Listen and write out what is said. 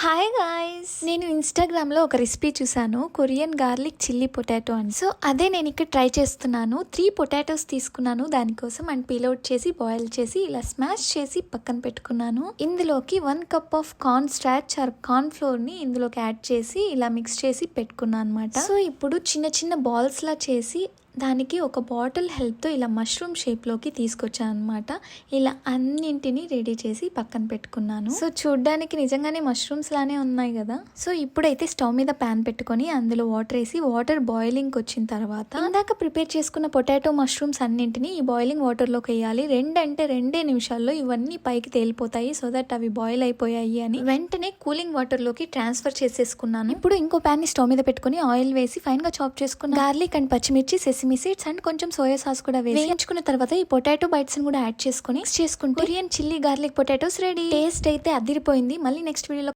Hi guys, నేను ఇన్స్టాగ్రామ్లో ఒక రెసిపీ చూసాను, కొరియన్ గార్లిక్ చిల్లీ పొటాటో అని. సో అదే నేను ఇక్కడ ట్రై చేస్తున్నాను. 3 పొటాటోస్ తీసుకున్నాను దానికోసం అండ్ పీల్ అవుట్ చేసి బాయిల్ చేసి ఇలా స్మాష్ చేసి పక్కన పెట్టుకున్నాను. ఇందులోకి 1 cup of corn starch or corn ఫ్లోర్ని ఇందులోకి యాడ్ చేసి ఇలా మిక్స్ చేసి పెట్టుకున్నాను అనమాట. సో ఇప్పుడు చిన్న చిన్న బాల్స్లా చేసి దానికి ఒక బాటిల్ హెల్ప్తో ఇలా మష్రూమ్ షేప్లోకి తీసుకొచ్చాను అనమాట. ఇలా అన్నింటినీ రెడీ చేసి పక్కన పెట్టుకున్నాను. సో చూడ్డానికి నిజంగానే మష్రూమ్స్ లానే ఉన్నాయి కదా. సో ఇప్పుడైతే స్టవ్ మీద ప్యాన్ పెట్టుకొని అందులో వాటర్ వేసి వాటర్ బాయిలింగ్ వచ్చిన తర్వాత ఇందాక ప్రిపేర్ చేసుకున్న పొటాటో మష్రూమ్స్ అన్నింటినీ ఈ బాయిలింగ్ వాటర్లోకి వేయాలి. 2 నిమిషాల్లో ఇవన్నీ పైకి తేలిపోతాయి. సో దట్ అవి బాయిల్ అయిపోయాయి అని వెంటనే కూలింగ్ వాటర్లోకి ట్రాన్స్ఫర్ చేసేసుకున్నాను. ఇప్పుడు ఇంకో ప్యాన్ ని స్టవ్ మీద పెట్టుకుని ఆయిల్ వేసి ఫైన్ గా చాప్ చేసుకున్న గార్లిక్ అండ్ పచ్చిమిర్చి, సెసమి సీడ్స్ అండ్ కొంచెం సోయా సాస్ కూడా వేయించుకున్న తర్వాత ఈ పొటాటో బైట్స్ కూడా యాడ్ చేసుకుని మిక్స్ చేసుకుంటే Korean chilli garlic potatoes ready. Taste అయితే అదిరిపోయింది. మళ్ళీ నెక్స్ట్ వీడియోలో